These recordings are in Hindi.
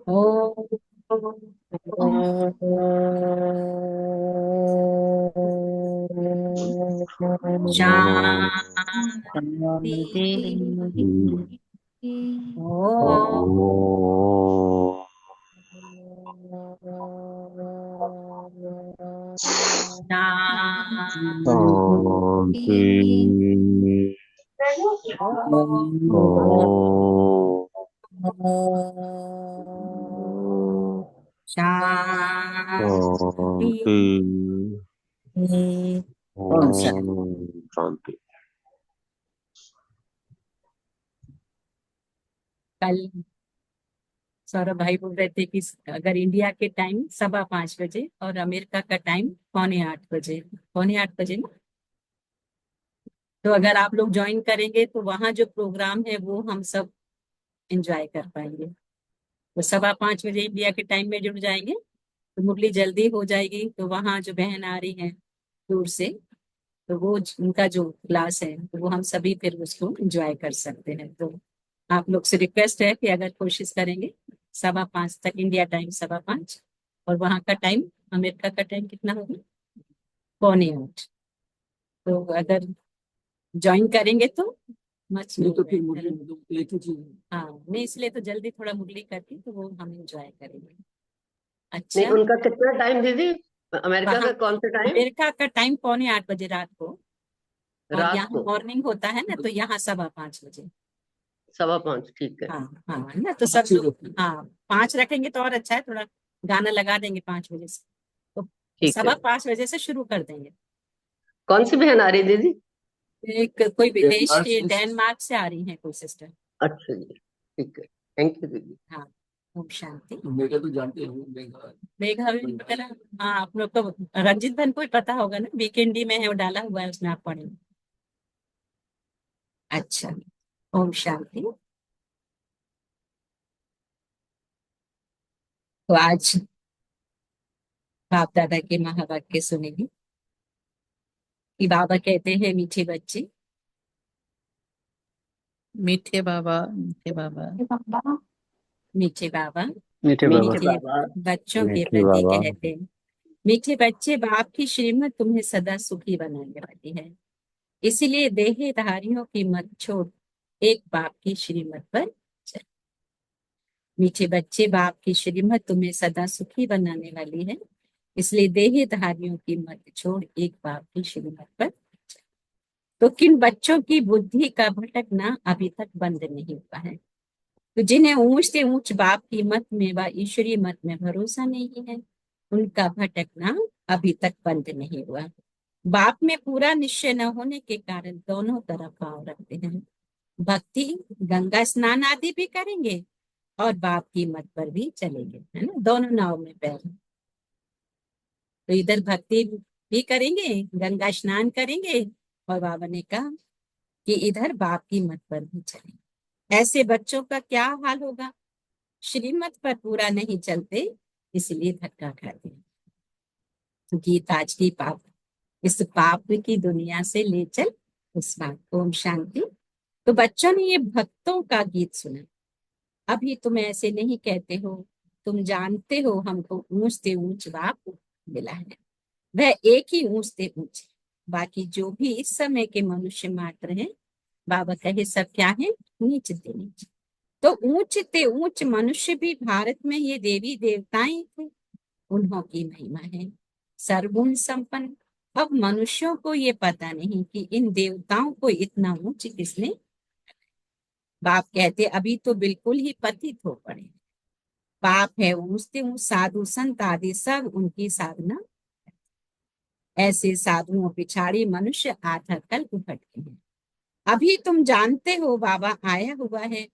ओम शांति। ओम ओम शांति। शांति। ओम ओम शांति। शांति। ओम सर। ओम शांति। कल सौरभ भाई बोल रहे थे कि अगर इंडिया के टाइम 5:15 बजे और अमेरिका का टाइम 7:45 बजे, 7:45 ना, तो अगर आप लोग ज्वाइन करेंगे तो वहाँ जो प्रोग्राम है वो हम सब एंजॉय कर पाएंगे। तो 5:15 बजे इंडिया के टाइम में जुड़ जाएंगे तो मुरली जल्दी हो जाएगी। तो वहाँ जो बहन आ रही है दूर से, तो वो उनका जो क्लास है तो वो हम सभी फिर उसको एंजॉय कर सकते हैं। तो आप लोग से रिक्वेस्ट है कि अगर कोशिश करेंगे 5:15 तक इंडिया टाइम, 5:15, और वहाँ का टाइम, अमेरिका का टाइम कितना होगा, 7:45। तो अगर ज्वाइन करेंगे तो मच नहीं तो फिर मुरली मतलब एक ही चीज है। हाँ, नहीं इसलिए तो जल्दी थोड़ा मुरली करके तो वो हम एंजॉय करेंगे। नहीं, अच्छा। उनका कितना टाइम दीदी? अमेरिका वहाँ का कौन सा टाइम? अमेरिका का टाइम 7:45 रात को, और रात यहाँ को मॉर्निंग होता है ना, तो यहाँ 5:15 बजे। 5:15, ठीक है। हाँ हाँ, ना तो सब लोग, हाँ 5 रखेंगे तो और अच्छा है, थोड़ा गाना लगा देंगे 5 बजे से, तो ठीक है। 5:15 बजे से शुरू कर देंगे। कौन सी बहन आ रही है दीदी? एक कोई विदेश की डेनमार्क से आ रही है कोई सिस्टर। अच्छा जी, ठीक है। थैंक यू दीदी। हाँ। ओम शांति। मेघा तो जानते हो, मेघा भी वगैरह। हाँ, आप लोग को रंजित बहन को ही पता होगा ना, वीकेंडी में है वो डाला हुआ है उसमें, आप पढ़ेंगे। अच्छा। ओम शांति। तो आज बाप दादा के महावाक्य सुनेंगे कि बाबा कहते हैं मीठे बच्चे, मीठे बाबा, मीठे बाबा, मीठे बाबा मीठे बाबा, मीठे मीठे बाबा। बच्चों के मीठी प्रति बाबा। कहते हैं, मीठे बच्चे, बाप की श्रीमत तुम्हें सदा सुखी बनाने वाली है। इसीलिए देहधारियों की मत छोड़, एक बाप की श्रीमत पर चल। मीठे बच्चे, बाप की श्रीमत तुम्हें सदा सुखी बनाने वाली है, इसलिए देहधारियों की मत छोड़, एक बाप की श्रीमत पर चल। तो किन बच्चों की बुद्धि का भटकना अभी तक बंद नहीं हुआ है? तो जिन्हें ऊंच से ऊंच बाप की मत में व ईश्वरीय मत में भरोसा नहीं है, उनका भटकना अभी तक बंद नहीं हुआ। बाप में पूरा निश्चय न होने के कारण दोनों तरफ पांव रखते हैं। भक्ति, गंगा स्नान आदि भी करेंगे और बाप की मत पर भी चलेंगे, है ना, दोनों नाव में पैर हैं। तो इधर भक्ति भी करेंगे, गंगा स्नान करेंगे, और बाबा ने कहा कि इधर बाप की मत पर भी चलेंगे। ऐसे बच्चों का क्या हाल होगा? श्रीमत पर पूरा नहीं चलते, इसलिए धक्का खाते हैं। तो गीत आज की पाप, इस पाप की दुनिया से ले चल उस बात। ओम शांति। तो बच्चों ने ये भक्तों का गीत सुना। अभी तुम ऐसे नहीं कहते हो, तुम जानते हो हमको ऊंच से ऊंच बाप मिला है, वह एक ही ऊंच से ऊंच है। बाकी जो भी इस समय के मनुष्य मात्र हैं, बाबा कहे सब क्या है, नीच से नीच। तो ऊंच से ऊंच मनुष्य भी भारत में ये देवी देवताएं थे, उन्हों की महिमा है सर्वगुण संपन्न। अब मनुष्यों को ये पता नहीं कि इन देवताओं को इतना ऊंच किसने। बाप कहते अभी तो बिल्कुल ही पतित हो पड़े। पाप है ऊंचते ऊंच, साधु संत आदि सब उनकी साधना, ऐसे साधुओं पिछाड़ी मनुष्य आधा कल्प भटके हैं। अभी तुम जानते हो बाबा आया हुआ है,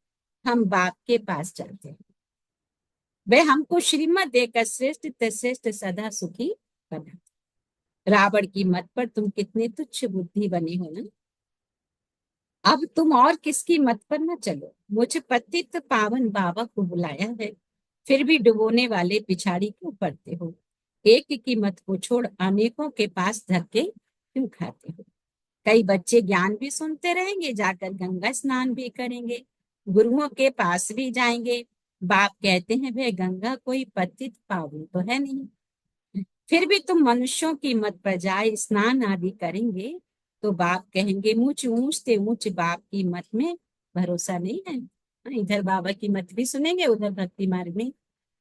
हम बाप के पास चलते हैं, वे हमको श्रीमत देकर श्रेष्ठ ते श्रेष्ठ सदा सुखी बना। रावण की मत पर तुम कितने तुच्छ बुद्धि बने हो ना। अब तुम और किसकी मत पर न चलो। मुझ पतित पावन बाबा को बुलाया है, फिर भी डुबोने वाले पिछाड़ी क्यों पड़ते हो? एक की मत को छोड़ अनेकों के पास धक्के क्यों खाते हो? कई बच्चे ज्ञान भी सुनते रहेंगे, जाकर गंगा स्नान भी करेंगे, गुरुओं के पास भी जाएंगे, बाप कहते हैं वे गंगा कोई पतित पावन तो है नहीं, फिर भी तुम मनुष्यों की मत पर जाए स्नान आदि करेंगे तो बाप कहेंगे मुझ ऊंचते ऊंच बाप की मत में भरोसा नहीं है। इधर बाबा की मत भी सुनेंगे, उधर भक्ति मार्ग में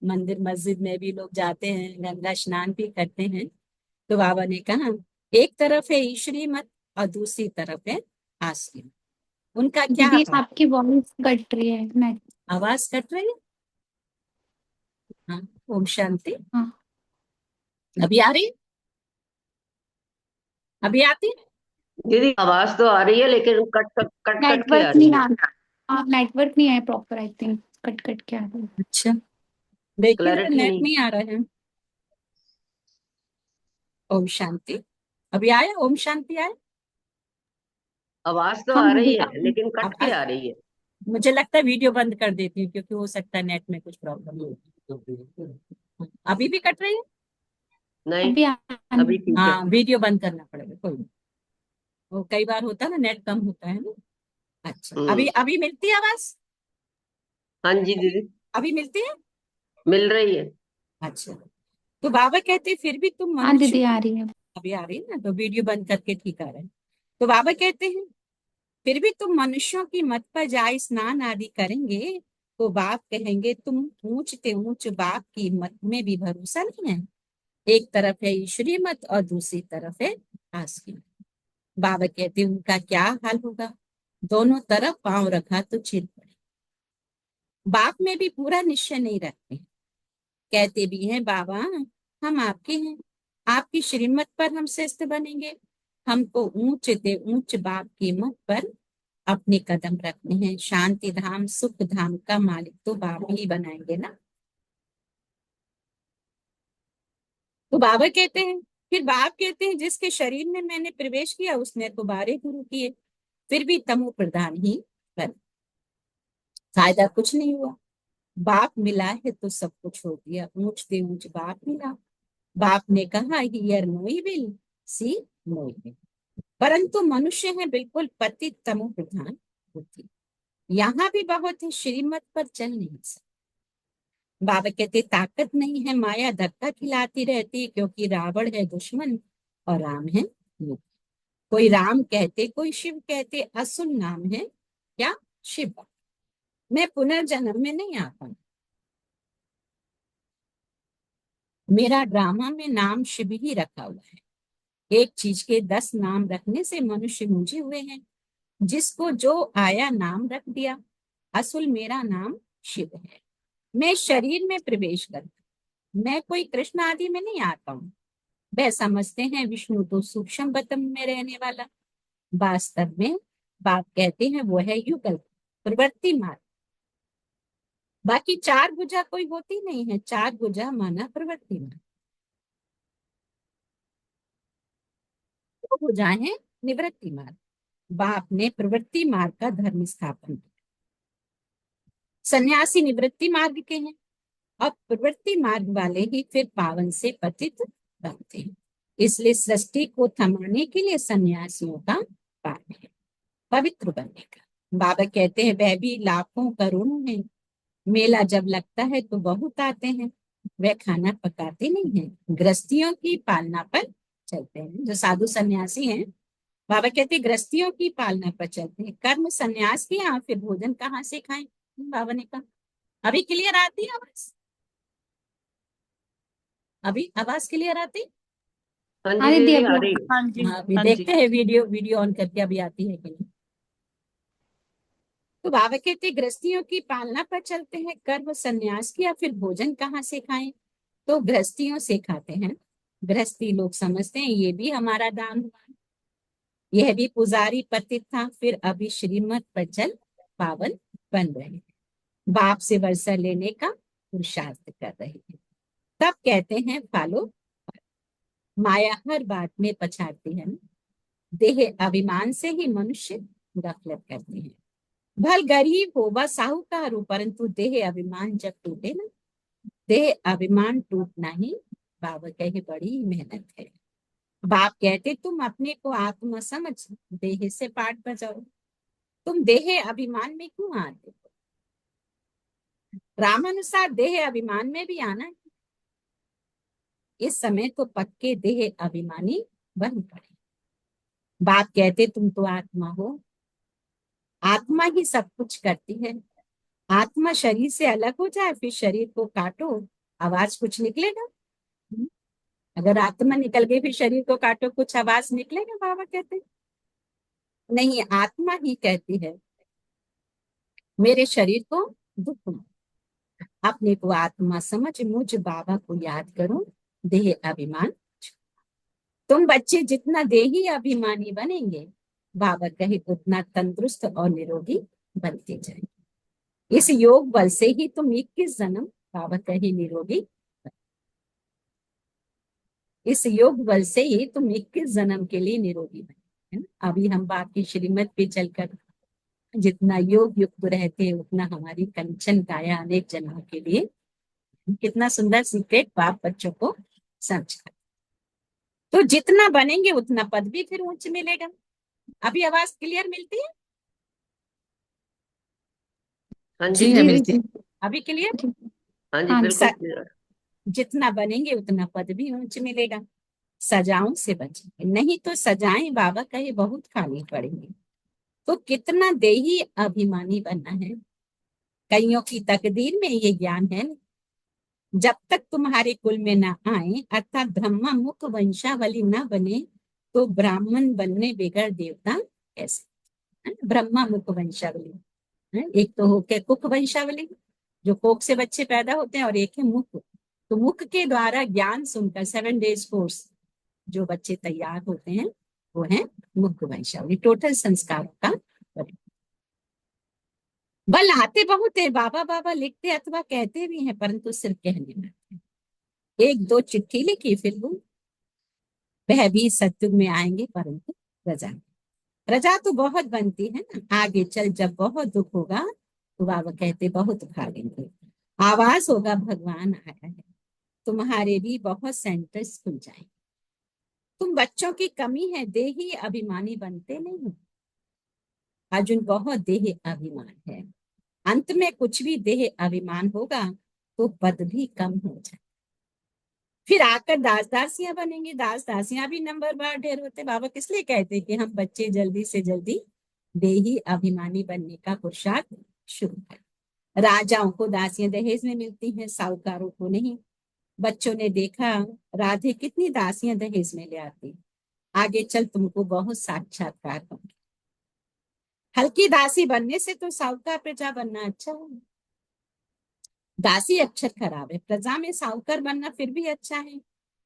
मंदिर मस्जिद में भी लोग जाते हैं, गंगा स्नान भी करते हैं। तो बाबा ने कहा एक तरफ है ईश्वरी मत और दूसरी तरफ है आसुरी मत। उनका क्या दीदी बात? आपकी वॉइस कट रही है। मैं आवाज कट रही है? हाँ। ओम शांति। हाँ, अभी आ रही है? अभी आती है? दीदी आवाज तो आ रही है लेकिन कट कट कट कट के आ नेटवर्क रही नहीं है। आ हाँ, नेटवर्क नहीं है proper, I think cut cut के आ रही है। अच्छा, देखिए जरा क्लैरिटी नेट नहीं। नहीं आ रहा है। ओम शांति। अभी आया? ओम शांति आया? आवाज तो हाँ आ दीदी रही है लेकिन कट के आ रही है। मुझे लगता है वीडियो बंद कर देती हूँ क्योंकि हो सकता है नेट में कुछ प्रॉब्लम हो। अभी भी कट रही है? नहीं, अभी अभी ठीक है। हाँ, वीडियो बंद करना पड़ेगा, कोई नहीं। वो कई बार होता है ना, नेट कम होता है ना। अच्छा, अभी हम्म। अभी मिलती है आवाज? हाँ जी अभी दीदी, अभी मिलती है? मिल रही है। अच्छा, तो बाबा कहते हैं फिर भी तुम हाँ मनुष्य। दीदी आ रही है। अभी आ रही है ना, तो वीडियो बंद करके ठीक आ रहा है। तो बाबा कहते हैं फिर भी तुम मनुष्यों की मत पर जाए स्नान आदि करेंगे तो बाप कहेंगे तुम ऊंचते ऊंच बाप की मत में भी भरोसा नहीं है। एक तरफ है ईश्वरीय मत और दूसरी तरफ है आसुरी मत। बाबा कहते हैं उनका क्या हाल होगा? दोनों तरफ पांव रखा तो चिर पड़े। बाप में भी पूरा निश्चय नहीं रखते, कहते भी हैं बाबा हम आपके हैं, आपकी श्रीमत पर हम श्रेष्ठ बनेंगे, हमको ऊंचते ऊंच बाप की मत पर अपने कदम रखने हैं, शांति धाम सुख धाम का मालिक तो बाबा ही बनाएंगे ना। तो बाबा कहते हैं, फिर बाप कहते हैं जिसके शरीर में मैंने प्रवेश किया उसने तो 12 गुरु किए, फिर भी तमो प्रधान ही बन, फायदा कुछ नहीं हुआ। बाप मिला है तो सब कुछ हो गया, ऊंच दे ऊंच बाप मिला। बाप ने कहा हियर नोई विल सी नोई विल, परंतु मनुष्य है बिल्कुल पतित तमो प्रधान बुद्धि, यहाँ भी बहुत है श्रीमत पर चल नहीं सकते। बाबा कहते ताकत नहीं है, माया धक्का खिलाती रहती क्योंकि रावण है दुश्मन और राम है मित्र। कोई राम कहते कोई शिव कहते, असुर नाम है क्या? शिव। मैं पुनर्जन्म में नहीं आता, मेरा ड्रामा में नाम शिव ही रखा हुआ है। एक चीज के 10 नाम रखने से मनुष्य मुझे हुए हैं, जिसको जो आया नाम रख दिया। असल मेरा नाम शिव है, मैं शरीर में प्रवेश करता, मैं कोई कृष्ण आदि में नहीं आता हूँ। वह समझते हैं विष्णु तो सूक्ष्म बतम में रहने वाला, वास्तव में बाप कहते हैं वो है युगल प्रवृत्ति मार्ग। बाकी 4 भुजा कोई होती नहीं है, 4 भुजा माना प्रवृत्ति मार्ग, 2 भुजाएं हैं निवृत्ति मार्ग। बाप ने प्रवृत्ति मार्ग का धर्म स्थापन किया। सन्यासी निवृत्ति मार्ग के हैं और प्रवृत्ति मार्ग वाले ही फिर पावन से पतित बनते हैं। इसलिए सृष्टि को थमाने के लिए सन्यासियों का पाप है, पवित्र बनने का। बाबा कहते हैं वह भी लाखों करोड़ों हैं, मेला जब लगता है तो बहुत आते हैं, वह खाना पकाते नहीं हैं, गृहस्थियों की पालना पर चलते हैं। जो साधु सन्यासी हैं बाबा कहते हैं गृहस्थियों की पालना पर चलते हैं, कर्म सन्यास किया फिर भोजन कहाँ से खाएं? बाबा ने कहा। अभी क्लियर आती है आवाज? अभी आवाज क्लियर आती? हाँ हाँ जी दीदी दीदी, अभी आ आ रही रही है। हाँ जी। हाँ, अभी हाँ जी। देखते हैं वीडियो वीडियो ऑन करके अभी आती है कि नहीं। तो बाबा कहते गृहस्थियों की पालना पर चलते हैं, कर्म संन्यास किया फिर भोजन कहाँ से खाएं? तो गृहस्थियों से खाते हैं। गृहस्थी लोग समझते हैं ये भी हमारा दान हुआ, यह भी पुजारी पतित था, फिर अभी श्रीमत पर चल पावन बन रहे हैं, बाप से वर्षा लेने का पुरुषार्थ कर रहे हैं। तब कहते हैं फॉलो। माया हर बात में पछाड़ती है ना, देह अभिमान से ही मनुष्य गफलत करते हैं। भल गरीब हो व साहूकार हो, परंतु देह अभिमान जब टूटे ना, देह अभिमान टूटना ही बाबा कहे बड़ी मेहनत है। बाप कहते तुम अपने को आत्मा समझ देह से पाठ बजाओ, तुम देह अभिमान में क्यों आते हो? रामानुसार देह अभिमान में भी आना है। इस समय तो पक्के देह अभिमानी बन पड़े। बाप कहते तुम तो आत्मा हो, आत्मा ही सब कुछ करती है। आत्मा शरीर से अलग हो जाए, फिर शरीर को काटो, आवाज कुछ निकलेगा? अगर आत्मा निकल गई फिर शरीर को काटो, कुछ आवाज निकलेगा? बाबा कहते नहीं, आत्मा ही कहती है मेरे शरीर को दुख मत। अपने को आत्मा समझ मुझ बाबा को याद करो, देह अभिमान। तुम बच्चे जितना देही अभिमानी बनेंगे, बाबा कहे उतना तंदुरुस्त और निरोगी बनते जाएंगे। इस योग बल से ही तुम 21 जन्म, बाबा कहे निरोगी, इस योग बल से ही तुम 21 जन्म के लिए निरोगी बने, है ना। अभी हम बाप की श्रीमत पे चलकर जितना योग युक्त रहते उतना हमारी कंचन काया अनेक जन्मों के लिए। कितना सुंदर सीक्रेट बाप बच्चों को समझा। तो जितना बनेंगे उतना पद भी फिर ऊंच मिलेगा। अभी आवाज क्लियर मिलती है? हाँ जी जी है, जी मिलती है। जी अभी क्लियर? हाँ जी हाँ बिल्कुल स- clear। जितना बनेंगे उतना पद भी ऊंच मिलेगा। सजाओं से बचेंगे, नहीं तो सजाएं बाबा कहे बहुत खाली पड़ेंगे। तो कितना देही अभिमानी बनना है। कईयों की तकदीर में ये ज्ञान है, जब तक तुम्हारे कुल में ना आए, अर्थात ब्रह्मा मुख वंशावली ना बने, तो ब्राह्मण बनने बगैर देवता कैसे? है ना? ब्रह्मा मुख वंशावली है, एक तो हो के कुक वंशावली, जो कोख से बच्चे पैदा होते हैं, और एक है मुख। तो मुख के द्वारा ज्ञान सुनकर 7 डेज कोर्स जो बच्चे तैयार होते हैं, वो है मुख वंशावली। टोटल संस्कारों का बल आते बहुत है। बाबा बाबा लिखते अथवा कहते भी हैं, परंतु सिर्फ कहने में। एक दो चिट्ठी लिखी फिर वो, वह भी सत्युग में आएंगे, परंतु रजा, रजा तो बहुत बनती है ना। आगे चल जब बहुत दुख होगा तो बाबा कहते बहुत भागेंगे, आवाज होगा भगवान आया है, तुम्हारे भी बहुत सेंटर्स खुल जाएंगे। तुम बच्चों की कमी है, देही अभिमानी बनते नहीं हो। अर्जुन बहुत देह अभिमान है, अंत में कुछ भी देह अभिमान होगा तो पद भी कम हो जाए। फिर आकर दास दासियां बनेंगे। दास दासियां भी नंबर बार ढेर होते। बाबा किस लिए कहते कि हम बच्चे जल्दी से जल्दी देही अभिमानी बनने का पुरुषार्थ शुरू करें। राजाओं को दासियां दहेज में मिलती हैं, साहूकारों को नहीं। बच्चों ने देखा राधे कितनी दासियां दहेज में ले आती। आगे चल तुमको बहुत साक्षात्कार होंगे। हल्की दासी बनने से तो साहूकार प्रजा बनना अच्छा है। दासी अक्षर खराब है, प्रजा में साहूकार बनना फिर भी अच्छा है।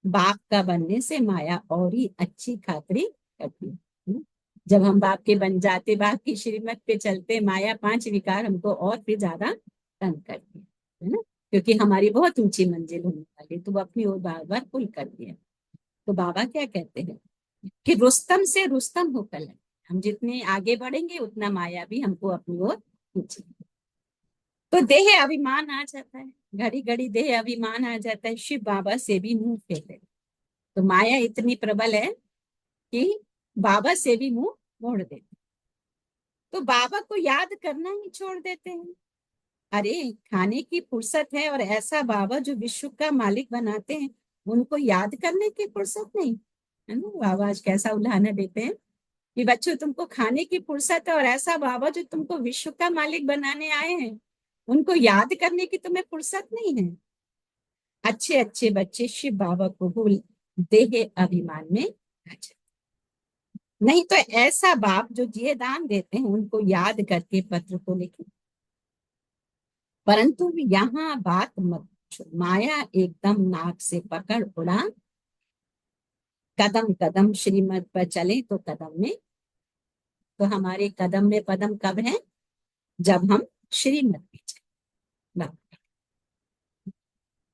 बाप का बनने से माया और ही अच्छी खातरी करती है। जब हम बाप के बन जाते, बाप की श्रीमत पे चलते, माया 5 विकार हमको और भी ज्यादा तंग करती है ना, क्योंकि हमारी बहुत ऊंची मंजिल होने वाली, तो वो अपनी ओर बार बार पुल करती है। तो बाबा क्या कहते हैं कि रुस्तम से रुस्तम होकर लगे। हम जितने आगे बढ़ेंगे उतना माया भी हमको अपनी ओर खींचेगी। तो देह अभिमान आ जाता है, घड़ी घड़ी देह अभिमान आ जाता है। शिव बाबा से भी मुंह फेर, तो माया इतनी प्रबल है कि बाबा से भी मुंह मोड़ देते, तो बाबा को याद करना ही छोड़ देते हैं। अरे खाने की फुर्सत है, और ऐसा बाबा जो विश्व का मालिक बनाते हैं, उनको याद करने की फुर्सत नहीं है ना। बाबा आज कैसा उदाहरण देते हैं कि बच्चों तुमको खाने की फुर्सत है, और ऐसा बाबा जो तुमको विश्व का मालिक बनाने आए हैं, उनको याद करने की तुम्हें फुर्सत नहीं है। अच्छे अच्छे बच्चे शिव बाबा को भूल देह अभिमान में आ जाते। नहीं तो ऐसा बाप जो जिये दान देते हैं उनको याद करके पत्र को लिखे। परंतु यहाँ बात मत पूछो, माया एकदम नाक से पकड़ उड़ा। कदम कदम श्रीमत पर चले तो कदम में, तो हमारे कदम में पदम कब है? जब हम श्रीमत पे चले,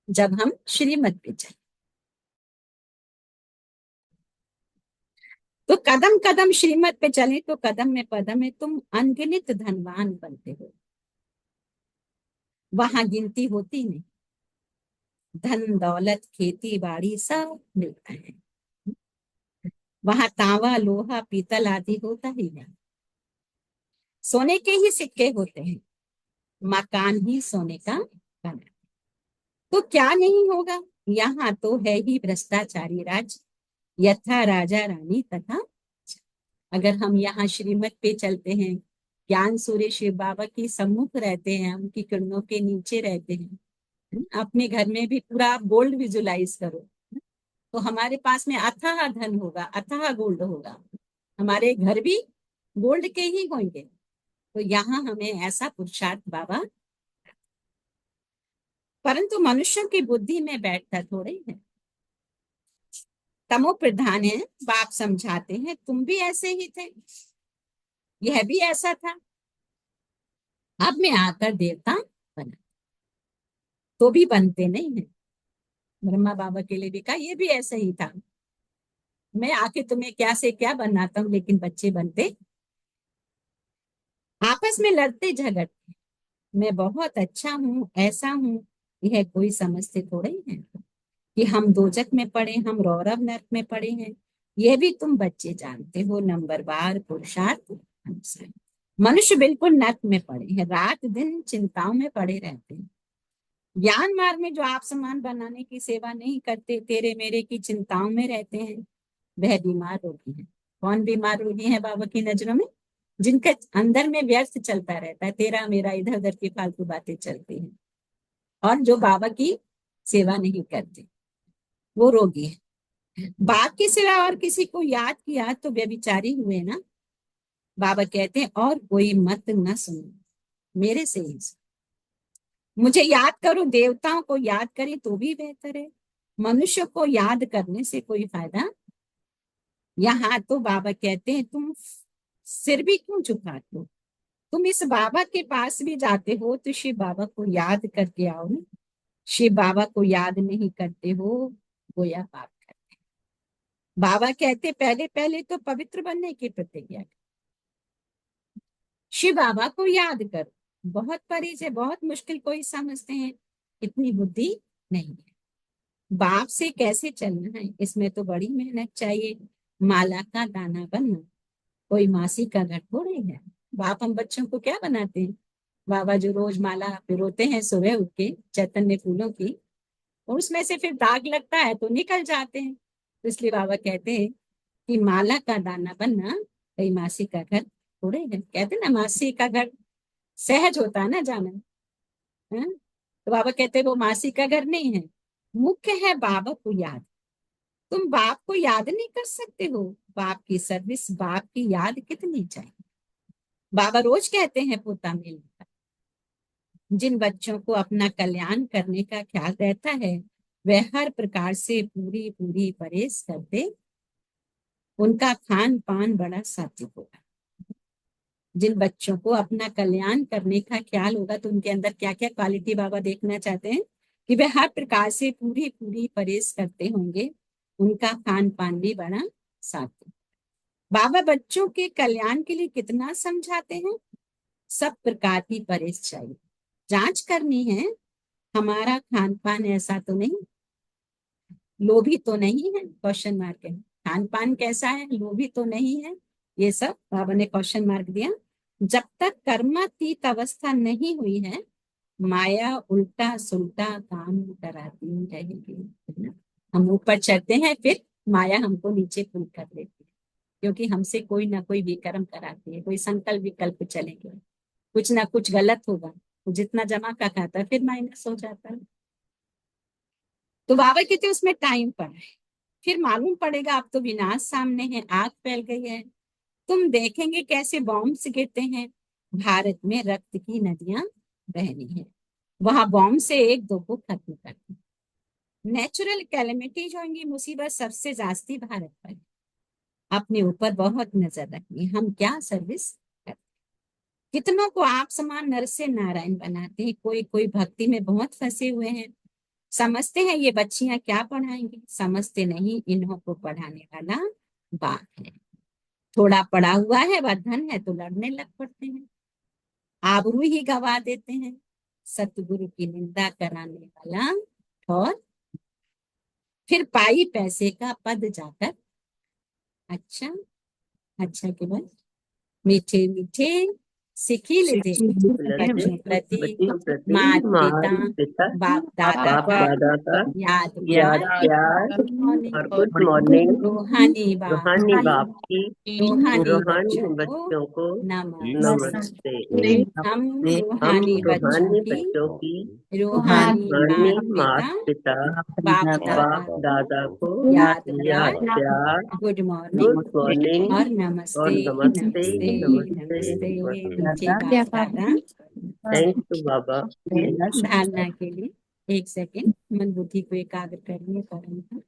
जब हम श्रीमत पे चले। तो कदम कदम श्रीमत पे चले तो कदम में पदम है। तुम अनगिनत धनवान बनते हो, वहां गिनती होती नहीं। धन दौलत खेती बाड़ी सब मिलता है, वहां तांबा लोहा पीतल आदि होता ही नहीं। सोने के ही सिक्के होते हैं, मकान ही सोने का बना। तो क्या नहीं होगा, यहाँ तो है ही भ्रष्टाचारी राज, यथा राजा रानी तथा। अगर हम यहाँ श्रीमत पे चलते हैं, ज्ञान सूर्य शिव बाबा की सम्मुख रहते हैं, उनकी किरणों के नीचे रहते हैं, अपने घर में भी पूरा आप गोल्ड विजुलाइज करो, तो हमारे पास में अथाह धन होगा, अथाह गोल्ड होगा, हमारे घर भी गोल्ड के ही होंगे। तो यहाँ हमें ऐसा पुरुषार्थ बाबा, परंतु मनुष्यों की बुद्धि में बैठता थोड़े है, तमो प्रधान है। बाप समझाते हैं तुम भी ऐसे ही थे, यह भी ऐसा था, अब मैं आकर देवता बना। तो भी बनते नहीं है। ब्रह्मा बाबा के लिए भी कहा ये भी ऐसा ही था, मैं आके तुम्हें क्या से क्या बनाता हूँ, लेकिन बच्चे बनते, आपस में लड़ते झगड़ते, मैं बहुत अच्छा हूँ, ऐसा हूँ, यह कोई समझते थोड़े ही है कि हम दोजक में पड़े, हम रौरव नरक में पड़े हैं। यह भी तुम बच्चे जानते हो, नंबरवार पुरुषार्थ अनुसार। मनुष्य बिल्कुल नरक में पड़े हैं, रात दिन चिंताओं में पड़े रहते हैं। ज्ञान मार्ग में जो आप समान बनाने की सेवा नहीं करते, तेरे मेरे की चिंताओं में रहते हैं, वह बीमार रोगी है। कौन बीमार रोगी है बाबा की नजरों में? जिनके अंदर में व्यर्थ चलता रहता है, तेरा मेरा इधर उधर की फालतू बातें चलती हैं, और जो बाबा की सेवा नहीं करते, वो रोगी है। बाप के सिवा और किसी को याद किया तो व्यभिचारी हुए ना। बाबा कहते हैं और कोई मत न सुनो, मेरे से ही सुनो। मुझे याद करो, देवताओं को याद करें तो भी बेहतर है, मनुष्य को याद करने से कोई फायदा। यहाँ तो बाबा कहते हैं तुम सिर भी क्यों झुकाते हो, तुम इस बाबा के पास भी जाते हो तो शिव बाबा को याद करके आओ ना। शिव बाबा को याद नहीं करते हो, गोया पाप करते। बाबा कहते पहले पहले तो पवित्र बनने की प्रतिज्ञा, शिव बाबा को याद करो। बहुत परी से, बहुत मुश्किल कोई समझते हैं, इतनी बुद्धि नहीं है। बाप से कैसे चलना है, इसमें तो बड़ी मेहनत चाहिए। माला का दाना बनना कोई मासी का घर थोड़े है। बाप हम बच्चों को क्या बनाते हैं, बाबा जो रोज माला पिरोते हैं सुबह उठ के चैतन्य फूलों की, और उसमें से फिर दाग लगता है तो निकल जाते हैं। तो इसलिए बाबा कहते हैं कि माला का दाना बनना कई मासी का घर थोड़े है। कहते हैं ना मासी का घर सहज होता है ना जाना है? तो बाबा कहते हैं वो मासी का घर नहीं है, मुख्य है बाबा को याद। तुम बाप को याद नहीं कर सकते हो, बाप की सर्विस, बाप की याद कितनी चाहिए। बाबा रोज कहते हैं पोता मिलकर, जिन बच्चों को अपना कल्याण करने का ख्याल रहता है वह हर प्रकार से पूरी पूरी परहेज करते, उनका खान पान बड़ा सात्विक होगा। जिन बच्चों को अपना कल्याण करने का ख्याल होगा तो उनके अंदर क्या क्या क्वालिटी बाबा देखना चाहते हैं कि वे हर प्रकार से पूरी पूरी परहेज करते होंगे, उनका खान पान भी बड़ा सात्विक। बाबा बच्चों के कल्याण के लिए कितना समझाते हैं, सब प्रकार की परहेज चाहिए, जांच करनी है हमारा खान पान ऐसा तो नहीं, लोभी तो नहीं है, क्वेश्चन मार्क है। खान पान कैसा है, लोभी तो नहीं है, ये सब बाबा ने क्वेश्चन मार्क दिया। जब तक कर्मातीत अवस्था नहीं हुई है, माया उल्टा सुल्टा काम कराती रहेगी। हम ऊपर चढ़ते हैं, फिर माया हमको नीचे पुल कर देती है, क्योंकि हमसे कोई ना कोई विकर्म कराती है, कोई संकल्प विकल्प चलेंगे, कुछ ना कुछ गलत होगा, जितना जमा का खाता है फिर माइनस हो जाता है। तो बाबा कहते उसमें टाइम पड़ा है, फिर मालूम पड़ेगा अब तो विनाश सामने है, आग फैल गई है। तुम देखेंगे कैसे बॉम्ब गिरते हैं, भारत में रक्त की नदियां बहनी है, वहां बॉम्ब से एक दो को खत्म करती। नेचुरल कैलेमिटीज होंगी, मुसीबत सबसे जास्ती भारत पर है। अपने ऊपर बहुत नजर रखनी, हम क्या सर्विस करते, कितनों को आप समान नर से नारायण बनाते हैं। कोई कोई भक्ति में बहुत फंसे हुए हैं, समझते हैं ये बच्चियां क्या पढ़ाएंगी, समझते नहीं इन्हों को पढ़ाने वाला बाप है। थोड़ा पढ़ा हुआ है वह धन है तो लड़ने लग पड़ते हैं, आबरू ही गवा देते हैं। सतगुरु की निंदा कराने वाला, और फिर पाई पैसे का पद जाकर। अच्छा, अच्छा के बाद मीठे मीठे सिखी लेते बच्चों प्रति बच्चों प्रति मात पिता माता पिता बाप दादा बाप का दादा का याद याद प्यार प्यार गुड मॉर्निंग और गुड मॉर्निंग रूहानी बाप रूहानी की बाप की रूहानी रूहानी बच्चों को बच्चों को नमस्ते। नमस्ते। हम हम रूहानी बच्चों रूहानी की बच्चों की रूहानी रूहानी मात माता पिता पिता बाप दादा बाप को दादा को याद याद प्यार प्यार गुड मॉर्निंग गुड मॉर्निंग और नमस्ते और नमस्ते नमस्ते नमस्ते नमस्ते नमस्ते। नीचे बाप दादा। थैंक यू बाबा। धारणा के लिए 1 सेकेंड मन बुद्धि को एकाग्र करिए परम पर।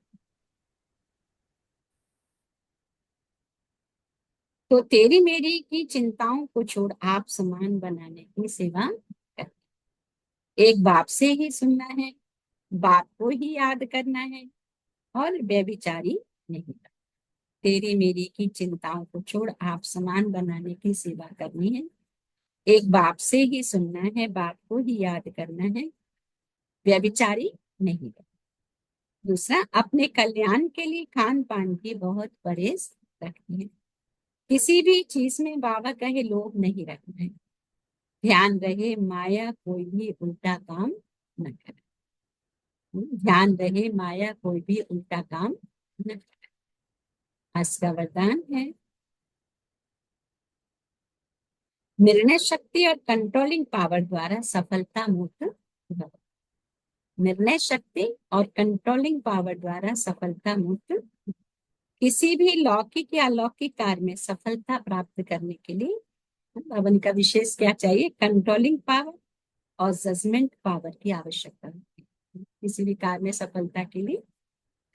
तो तेरी मेरी की चिंताओं को छोड़ आप समान बनाने की सेवा कर। एक बाप से ही सुनना है, बाप को ही याद करना है और व्यभिचारी नहीं करना। तेरी मेरी की चिंताओं को छोड़ आप समान बनाने की सेवा करनी है। एक बाप से ही सुनना है, बाप को ही याद करना है, व्यभिचारी नहीं करना। दूसरा, अपने कल्याण के लिए खान पान की बहुत परहेज रखनी है। किसी भी चीज में बाबा कहे लोभ नहीं रखना है। ध्यान रहे माया कोई भी उल्टा काम न करे। ध्यान रहे माया कोई भी उल्टा काम न करे। आज का वरदान है निर्णय शक्ति और कंट्रोलिंग पावर द्वारा सफलता मुक्त भव। निर्णय शक्ति और कंट्रोलिंग पावर द्वारा सफलता मुक्त। किसी भी लौकिक या अलौकिक कार्य में सफलता प्राप्त करने के लिए बाबा का विशेष क्या चाहिए? कंट्रोलिंग पावर और जजमेंट पावर की आवश्यकता होती है। किसी भी कार्य में सफलता के लिए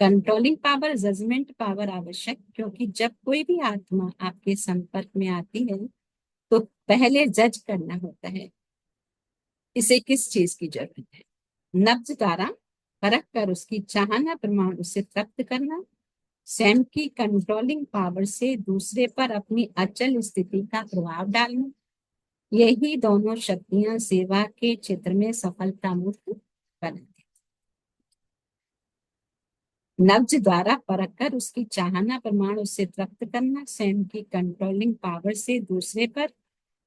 कंट्रोलिंग पावर, जजमेंट पावर आवश्यक, क्योंकि जब कोई भी आत्मा आपके संपर्क में आती है तो पहले जज करना होता है इसे किस चीज की जरूरत है। नब्ज द्वारा परख कर उसकी चाहना प्रमाण उसे तृप्त करना, स्वयं की कंट्रोलिंग पावर से दूसरे पर अपनी अचल स्थिति का प्रभाव डालना, यही दोनों शक्तियां सेवा के क्षेत्र में सफलता मुक्त बनाती। नब्ज द्वारा परख कर उसकी चाहना प्रमाण उससे तृप्त करना, स्वयं की कंट्रोलिंग पावर से दूसरे पर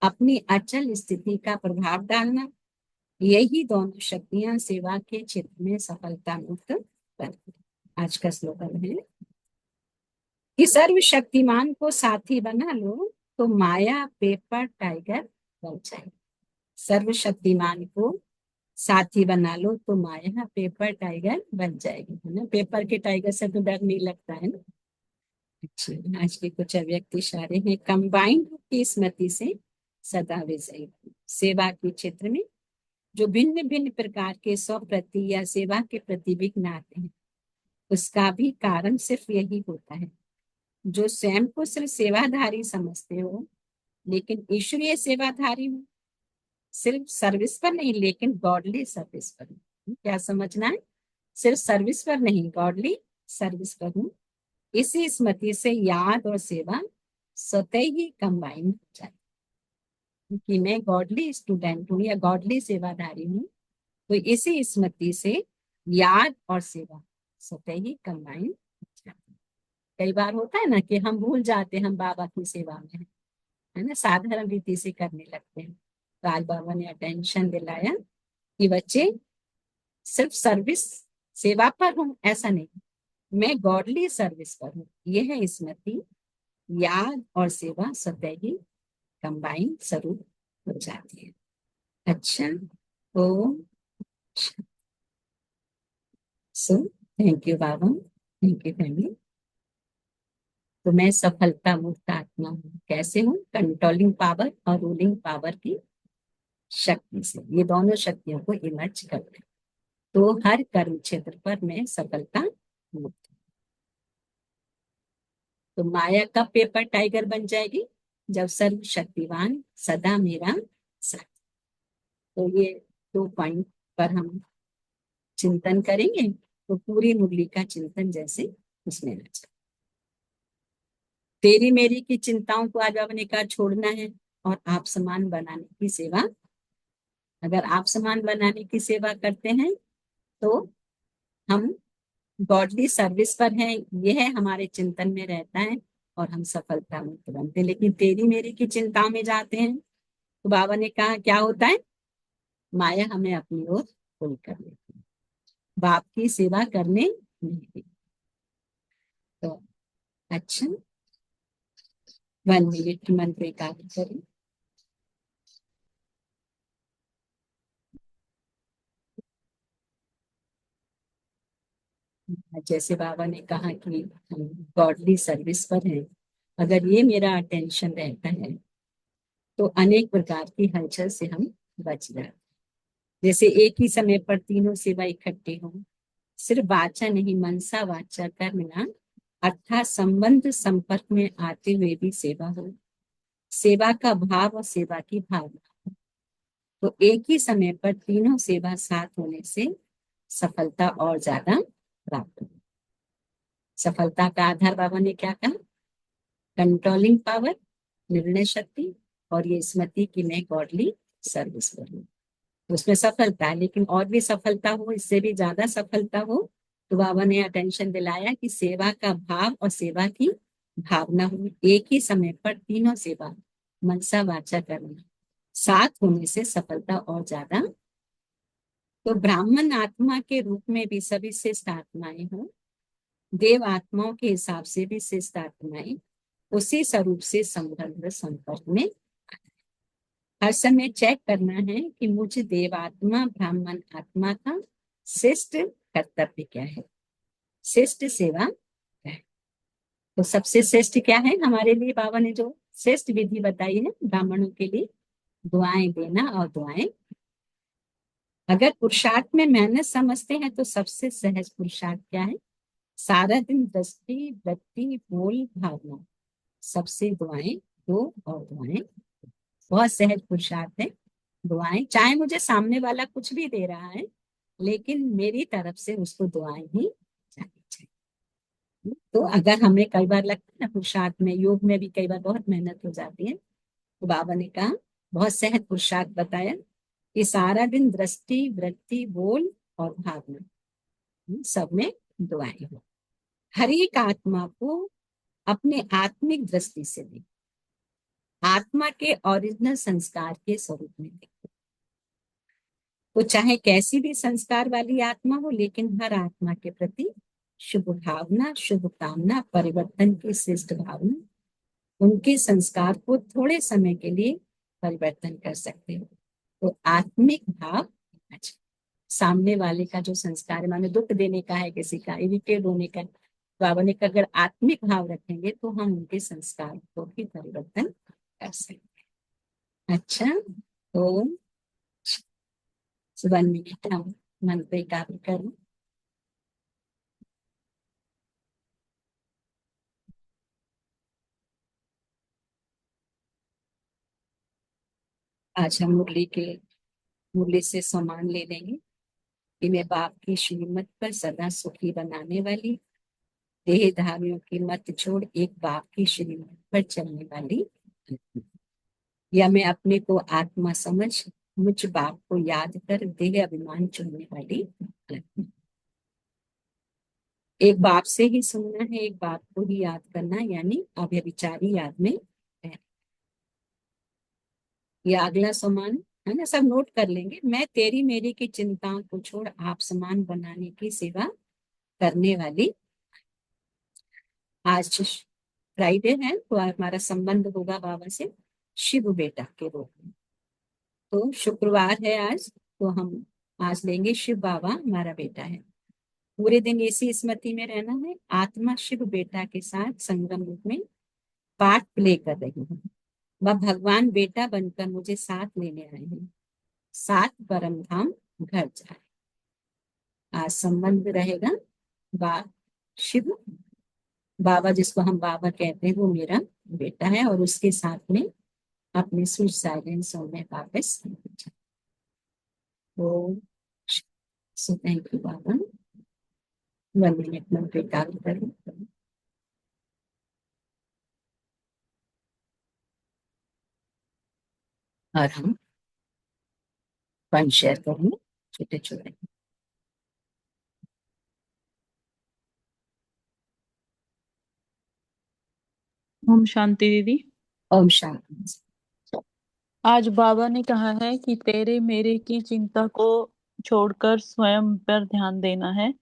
अपनी अचल स्थिति का प्रभाव डालना, यही दोनों शक्तियां सेवा के क्षेत्र में सफलता मुक्त बनाती। आज का स्लोगन है कि सर्वशक्तिमान को साथी बना लो तो माया पेपर टाइगर बन जाए। सर्वशक्तिमान को साथी बना लो तो माया पेपर टाइगर बन जाएगी, है ना। पेपर के टाइगर से तो डर नहीं लगता है ना। अच्छा, आज के कुछ अव्यक्त इशारे हैं। कंबाइंड की स्मृति से सदा विजयी। सेवा के क्षेत्र में जो भिन्न भिन्न प्रकार के स्वप्रति या सेवा के प्रति विघ्न आते हैं उसका भी कारण सिर्फ यही होता है, जो स्वयं को सिर्फ सेवाधारी समझते हो लेकिन ईश्वरीय सेवाधारी हो। सिर्फ सर्विस पर नहीं लेकिन गॉडली सर्विस पर हूँ। क्या समझना है? सिर्फ सर्विस पर नहीं, गॉडली सर्विस पर हूँ। इसी स्मृति से याद और सेवा स्वतः ही कंबाइन हो जाए कि मैं गॉडली स्टूडेंट हूँ या गॉडली सेवाधारी हूँ। तो इसी स्मृति से याद और सेवा स्वतः ही कंबाइन हो जाती है। कई बार होता है ना कि हम भूल जाते हैं हम बाबा की सेवा में है ना, साधारण रीति से करने लगते हैं। तो आज बाबा ने अटेंशन दिलाया कि बच्चे सिर्फ सर्विस सेवा पर हूँ ऐसा नहीं, मैं गॉडली सर्विस पर हूँ। यह है स्मृति, याद और सेवा स्वतः ही कंबाइन स्वरूप हो जाती है। अच्छा, तो सो थैंक यू बाबा, थैंक यू फैमिली। तो मैं सफलता मुक्त आत्मा हूँ। कैसे हूँ? कंट्रोलिंग पावर और रूलिंग पावर की शक्ति से। ये दोनों शक्तियों को इमर्ज करते हैं तो हर कर्म क्षेत्र पर मैं सफलता मुक्त। तो माया कब पेपर टाइगर बन जाएगी? जब सर्वशक्तिवान सदा मेरा साथ। तो ये 2 पॉइंट पर हम चिंतन करेंगे तो पूरी मुरली का चिंतन जैसे उसमें आ जाए। तेरी मेरी की चिंताओं को आज बाबा ने कहा छोड़ना है और आप समान बनाने की सेवा। अगर आप समान बनाने की सेवा करते हैं तो हम गॉडली सर्विस पर हैं, यह हमारे चिंतन में रहता है और हम सफलता मुक्त बनते हैं। लेकिन तेरी मेरी की चिंता में जाते हैं तो बाबा ने कहा क्या होता है, माया हमें अपनी ओर पुल कर लेती है, बाप की सेवा करने नहीं देती। तो अच्छा, 1 मिनट की मन को एकाग्र करें। जैसे बाबा ने कहा कि हम गॉडली सर्विस पर हैं, अगर ये मेरा अटेंशन रहता है तो अनेक प्रकार की हलचल से हम बच जाते हैं। जैसे एक ही समय पर तीनों सेवा इकट्ठे हो, सिर्फ वाचा नहीं मनसा वाचा कर्मणा, अर्थात संबंध संपर्क में आते हुए भी सेवा हो, सेवा का भाव और सेवा की भावना। तो एक ही समय पर तीनों सेवा साथ होने से सफलता और ज्यादा प्राप्त हो। सफलता का आधार बाबा ने क्या कहा, कंट्रोलिंग पावर, निर्णय शक्ति, और ये स्मृति की मैं गॉडली सर्विस करूँ। उसमें सफलता है, लेकिन और भी सफलता हो, इससे भी ज्यादा सफलता हो, तो बाबा ने अटेंशन दिलाया कि सेवा का भाव और सेवा की भावना हो, एक ही समय पर तीनों सेवा मनसा वाचा करना साथ होने से सफलता और ज्यादा। तो ब्राह्मण आत्मा के रूप में भी सभी श्रेष्ठ आत्माएं हो, देव आत्माओं के हिसाब से भी श्रेष्ठ आत्माएं उसी स्वरूप से संबंध संपर्क में। हर समय चेक करना है कि मुझे देवात्मा ब्राह्मण आत्मा का श्रेष्ठ कर्तव्य क्या है, श्रेष्ठ सेवा क्या है। तो सबसे श्रेष्ठ क्या है हमारे लिए, बाबा ने जो श्रेष्ठ विधि बताई है ब्राह्मणों के लिए, दुआएं देना और दुआएं। अगर पुरुषार्थ में मेहनत समझते हैं तो सबसे सहज पुरुषार्थ क्या है, सारा दिन दृष्टि वृत्ति बोल भावना सबसे दुआएं दो, और दुआएं बहुत सहज पुरुषार्थ है। दुआएं, चाहे मुझे सामने वाला कुछ भी दे रहा है, लेकिन मेरी तरफ से उसको दुआएं ही जानी चाहिए। तो अगर हमें कई बार लगता है ना, पुरुषार्थ में योग में भी कई बार बहुत मेहनत हो जाती है, तो बाबा ने कहा बहुत सहज पुरुषार्थ बताया कि सारा दिन दृष्टि वृत्ति बोल और भावना सब में दुआएं हो। हर एक आत्मा को अपने आत्मिक दृष्टि से देखें, आत्मा के ओरिजिनल संस्कार के स्वरूप में देखें। तो चाहे कैसी भी संस्कार वाली आत्मा हो, लेकिन हर आत्मा के प्रति शुभ भावना, शुभ कामना, परिवर्तन की श्रेष्ठ भावना उनके संस्कार को थोड़े समय के लिए परिवर्तन कर सकते हो। तो आत्मिक भाव, अच्छा, सामने वाले का जो संस्कार है, माने दुख देने का है, किसी का इरिटेट होने का, बाबा ने कहा अगर आत्मिक भाव रखेंगे तो हम उनके संस्कार को भी परिवर्तन कर सकते हैं। अच्छा, तो 1 मिनट हम मन पे एकाग्र करें। आज हम मुरली से सम्मान ले लेंगे कि मैं बाप की श्रीमत पर सदा सुखी बनाने वाली, देहधारियों की मत छोड़ एक बाप की श्रीमत पर चलने वाली, या मैं अपने को आत्मा समझ मुझ बाप को याद कर देह अभिमान छोड़ने वाली। एक बाप से ही सुनना है, एक बाप को ही याद करना, यानी अव्यभिचारी याद में रहना। या अगला सम्मान है ना, सब नोट कर लेंगे। मैं तेरी मेरी की चिंताओं को छोड़ आप समान बनाने की सेवा करने वाली। आज फ्राइडे है तो हमारा संबंध होगा बाबा से शिव बेटा के रूप में। तो शुक्रवार है आज, तो हम आज लेंगे शिव बाबा हमारा बेटा है। पूरे दिन इसी स्मृति में रहना है, आत्मा शिव बेटा के साथ संगम रूप में पार्ट प्ले कर रही है। वह भगवान बेटा बनकर मुझे साथ लेने आए हैं, साथ परम धाम घर जाए। आज संबंध रहेगा बाप शिव बाबा, जिसको हम बाबा कहते हैं, वो मेरा बेटा है, और उसके साथ में अपने स्विच साइलेंस में वापस। तो so thank you Baba. 1 minute में एकाग्र करें। और हम फन शेयर करेंगे छोटे छोटे। ओम शांति दीदी। ओम शांति। आज बाबा ने कहा है कि तेरे मेरे की चिंता को छोड़कर स्वयं पर ध्यान देना है।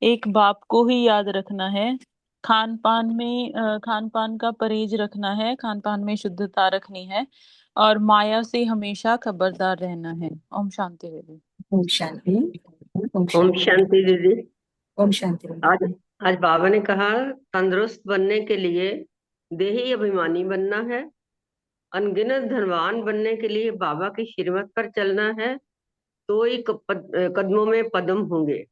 एक बाप को ही याद रखना है। खान पान का परहेज रखना है, खान पान में शुद्धता रखनी है और माया से हमेशा खबरदार रहना है। ओम शांति देवी। ओम शांति। ओम ओम शांति। शांति दीदी। ओम शांति। आज आज बाबा ने कहा तंदुरुस्त बनने के लिए देही अभिमानी बनना है, अनगिनत धनवान बनने के लिए बाबा की श्रीमत पर चलना है, तो ही कदमों में पद्म होंगे।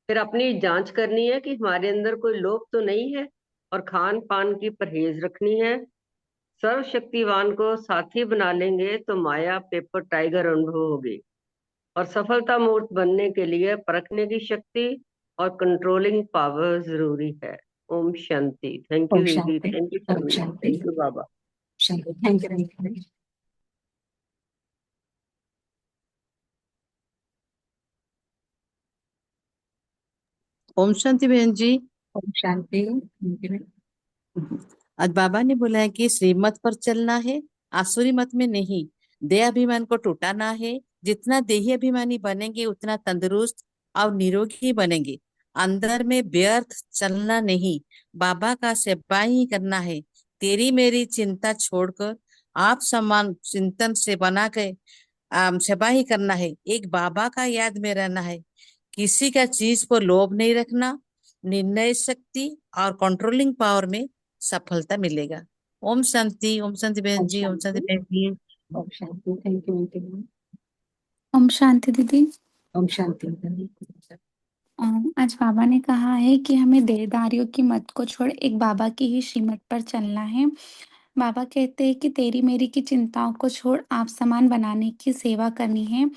फिर अपनी जांच करनी है कि हमारे अंदर कोई लोभ तो नहीं है, और खान पान की परहेज रखनी है। सर्वशक्तिवान को साथी बना लेंगे तो माया पेपर टाइगर अनुभव होगी। और सफलता मूर्त बनने के लिए परखने की शक्ति और कंट्रोलिंग पावर जरूरी है। ओम शांति। थैंक यू ओम दीदी, शांति। थैंक यू ओम फैमिली, शांति। थैंक यू बाबा। शांति। Thank you. ओम शांति बहन जी। ओम शांति। Thank you. आज बाबा ने बोला है कि श्रीमत पर चलना है, आसुरी मत में नहीं। देह अभिमान को टूटाना है। जितना देही अभिमानी बनेंगे उतना तंदुरुस्त और निरोगी बनेंगे। अंदर में व्यर्थ चलना नहीं, बाबा का सेवा ही करना है। तेरी मेरी चिंता छोड़कर आप समान चिंतन से बना के सेवा ही करना है। एक बाबा का याद में रहना है। किसी का चीज पर लोभ नहीं रखना। निर्णय शक्ति और कंट्रोलिंग पावर में सफलता मिलेगा। ओम शांति। ओम शांति बहन ओम जी। ओम शांति शांति। बहन जी। ओम शांति। Thank you. ओम शांति दीदी। ओम शांति। आज बाबा ने कहा है कि हमें देहधारियों की मत को छोड़ एक बाबा की ही श्रीमत पर चलना है। बाबा कहते हैं कि तेरी मेरी की चिंताओं को छोड़ आप समान बनाने की सेवा करनी है।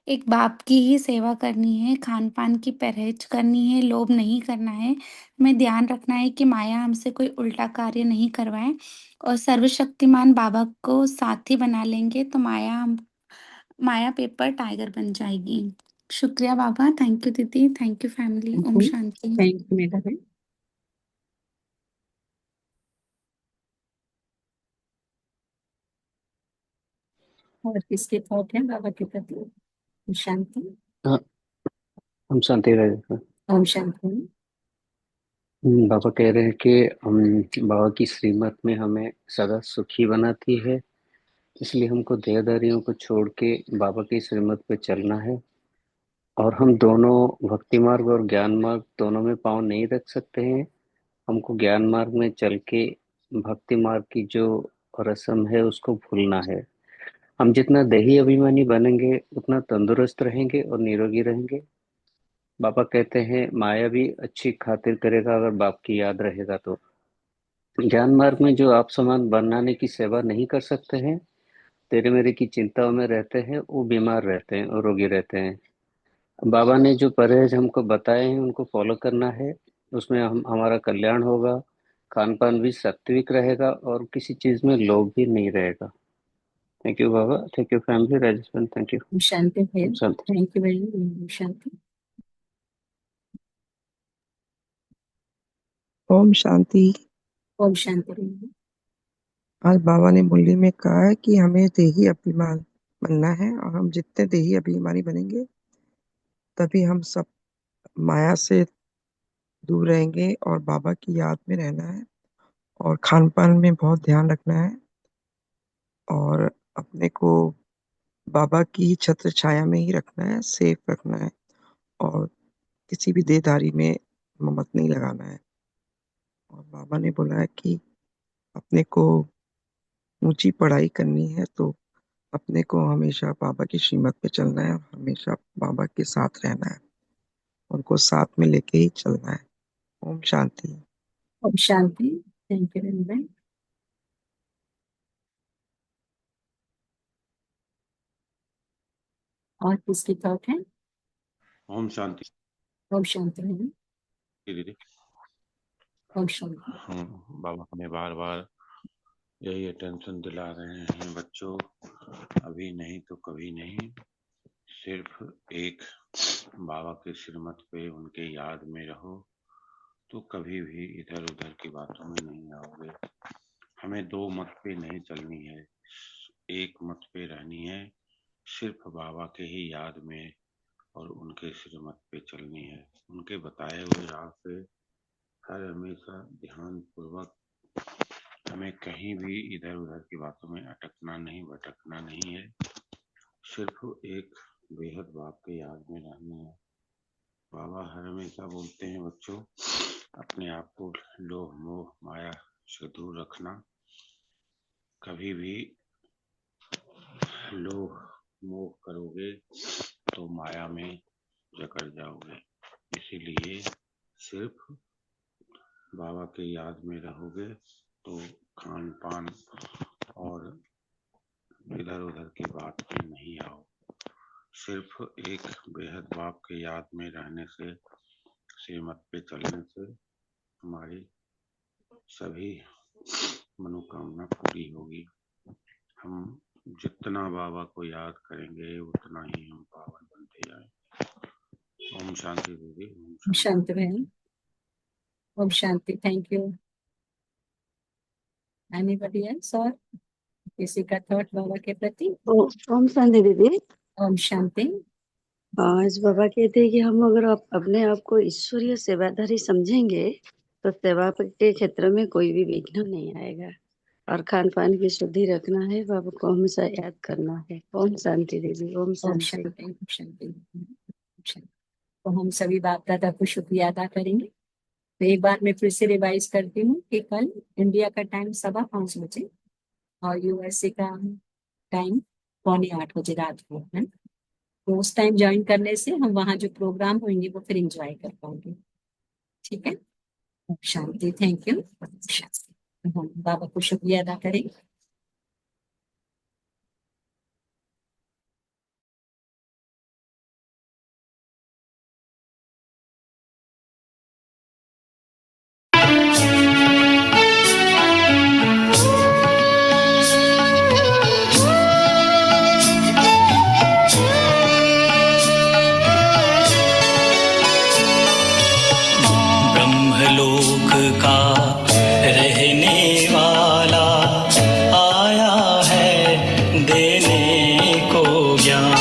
एक बाप की ही सेवा करनी है, खान पान की परहेज करनी है, लोभ नहीं करना है। हमें ध्यान रखना है कि माया हमसे कोई उल्टा कार्य नहीं करवाए, और सर्वशक्तिमान बाबा को साथी बना लेंगे तो माया पेपर टाइगर बन जाएगी। शुक्रिया बाबा। थैंक यू दीदी। Thank you family. ओम शांति। थैंक यू मेरा बहन। और किसके थॉट है बाबा के प्रति? ओम शांति। हाँ, हम शांति रहे। ओम शांति। बाबा कह रहे हैं कि बाबा की श्रीमत में हमें सदा सुखी बनाती है, इसलिए हमको देहधारियों को छोड़ के बाबा की श्रीमत पे चलना है। और हम दोनों भक्ति मार्ग और ज्ञान मार्ग दोनों में पाँव नहीं रख सकते हैं। हमको ज्ञान मार्ग में चल के भक्ति मार्ग की जो रस्म है उसको भूलना है। हम जितना देही अभिमानी बनेंगे उतना तंदुरुस्त रहेंगे और निरोगी रहेंगे। बाबा कहते हैं माया भी अच्छी खातिर करेगा अगर बाप की याद रहेगा तो। ज्ञान मार्ग में जो आप समान बनाने की सेवा नहीं कर सकते हैं, तेरे मेरे की चिंताओं में रहते हैं, वो बीमार रहते हैं और रोगी रहते हैं। बाबा ने जो परहेज हमको बताए हैं उनको फॉलो करना है, उसमें हम हमारा कल्याण होगा। खान पान भी सात्विक रहेगा और किसी चीज में लोभ भी नहीं रहेगा। थैंक यू बाबा। Thank you family. Rajasthan. Thank you. ओम शांति भैया। शांति। Thank you very much. ओम शांति। ओम शांति। ओम शांति भैया। आज बाबा ने मुरली में कहा है कि हमें देही अभिमान बनना है, और हम जितने देही अभिमानी बनेंगे तभी हम सब माया से दूर रहेंगे और बाबा की याद में रहना है, और खान पान में बहुत ध्यान रखना है, और अपने को बाबा की छत्र छाया में ही रखना है, सेफ रखना है, और किसी भी देहधारी में ममत नहीं लगाना है। और बाबा ने बोला है कि अपने को ऊंची पढ़ाई करनी है तो अपने को हमेशा बाबा की श्रीमत पे चलना है, और हमेशा बाबा के साथ रहना है, उनको साथ में लेके ही चलना है। ओम शांति। ओम शांति। Thank you very much. और किसकी थॉट है? ओम शांति ओम शांति भैया। दीदी। ओम शांति। बाबा हमें बार बार यही अटेंशन दिला रहे हैं, बच्चों अभी नहीं तो कभी नहीं, सिर्फ एक बाबा के श्रीमत पे उनके याद में रहो तो कभी भी इधर उधर की बातों में नहीं आओगे। हमें दो मत पे नहीं चलनी है, एक मत पे रहनी है, सिर्फ बाबा के ही याद में और उनके श्रीमत पे चलनी है। उनके बताए हुए राह पे हर हमेशा ध्यान पूर्वक, हमें कहीं भी इधर उधर की बातों में अटकना नहीं, भटकना नहीं है, सिर्फ एक बेहद बाप के याद में रहना है। बाबा हर हमेशा बोलते हैं बच्चों, अपने आप को लोभ मोह माया से दूर रखना। कभी भी लोभ मोह करोगे तो माया में जकड़ जाओगे। इसीलिए सिर्फ बाबा के याद में रहोगे तो खान पान और इधर उधर की बात में नहीं आओ। सिर्फ एक बेहद बाप के याद में रहने से, श्रीमत पे चलने से हमारी सभी मनोकामना पूरी होगी। हम जितना बाबा को याद करेंगे उतना ही हम पावन बनते जाएंगे। ओम शांति दीदी। ओम शांति बहन। ओम शांति। Thank you. एनीबॉडी एल्स और किसी का थॉट बाबा के प्रति? ओम शांति दीदी। ओम शांति। आज बाबा कहते हैं कि हम अगर अपने आप को ईश्वरीय सेवाधारी समझेंगे तो सेवा के क्षेत्र में कोई भी विघ्न नहीं आएगा। और खान पान की शुद्धि रखना है, बाबा को हमेशा याद करना है। ओम शांति दीदी। ओम ओम शांति। शांति। ओम शांति। तो हम सभी बाप दादा को शुक्रिया अदा करेंगे। तो एक बार मैं फिर से रिवाइज करती हूँ कि कल इंडिया का टाइम 5:15 बजे और यूएसए का टाइम 7:45 बजे रात को है। तो उस टाइम ज्वाइन करने से हम वहाँ जो प्रोग्राम होंगे वो फिर एंजॉय कर पाएंगे। ठीक है। ओम शांति। Thank you. हम बाबा को शुक्रिया अदा करेंगे। ब्रह्मलोक का रहने वाला आया है देने को ज्ञान।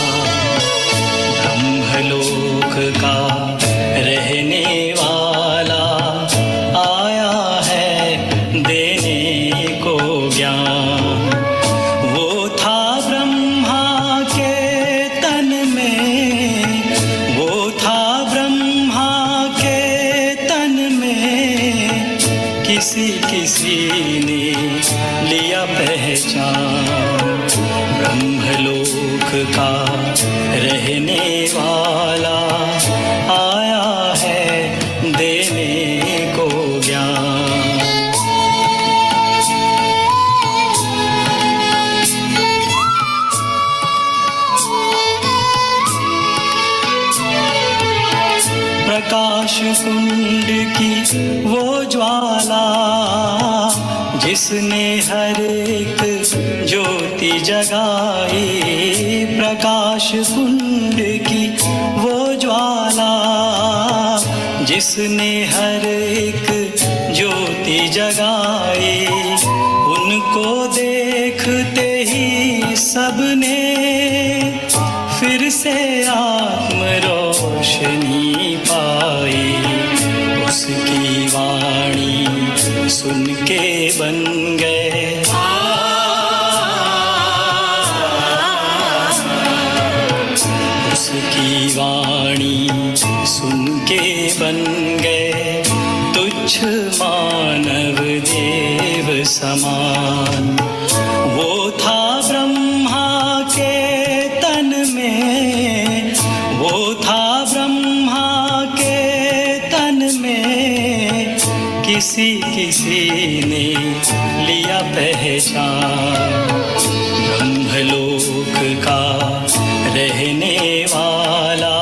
ब्रह्मलोक का रहने वाला आया है देने को ज्ञान। वो था ब्रह्मा के तन में, वो था ब्रह्मा के तन में, किसी किसी ने लिया पहचान। ब्रह्मलोक का रहने वाला आया है देने को ज्ञान। प्रकाश कुंड की वो ज्वाला जिसने हर एक ज्योति जगाई। प्रकाश कुंड की वो ज्वाला जिसने हर एक ज्योति जगाई। उनको देखते ही सबने फिर से आत्म रोशनी पाई। उसकी वाणी सुन के बन गए उसकी वाणी सुन के बन गए तुच्छ मानव देव समान। वो था ब्रह्मा के तन में, वो था ब्रह्मा के तन में, किसी किसी ने लिया पहचान। ब्रह्मलोक का रहने वाला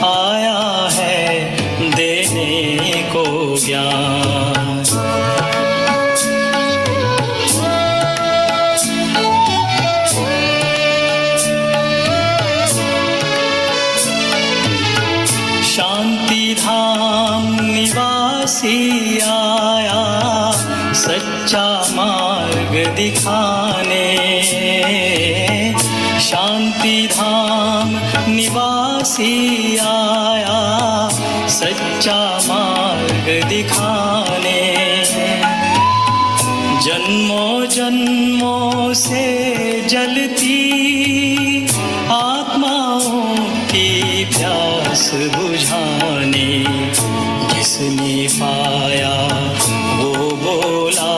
आया है देने को ज्ञान। शांति धाम निवासी आया, सच्चा मार्ग दिखाने, शांति धाम निवासी आया सच्चा मार्ग दिखाने। जन्मों जन्मों से जलती आत्माओं की प्यास बुझाने, जिसने पाया वो बोला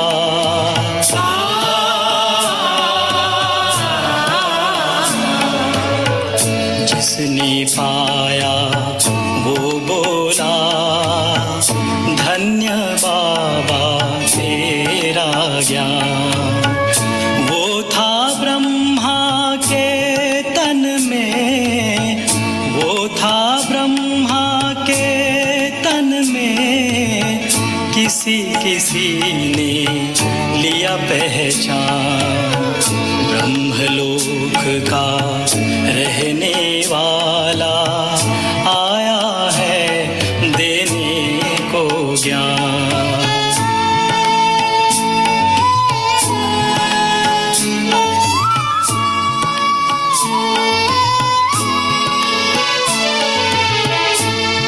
जिसने पाया वो बोला, धन्य बाबा तेरा ज्ञान। वो था ब्रह्मा के तन में, वो था ब्रह्मा के तन में, किसी किसी ने लिया पहचान। ब्रह्मलोक का रहने वाला आया है देने को ज्ञान।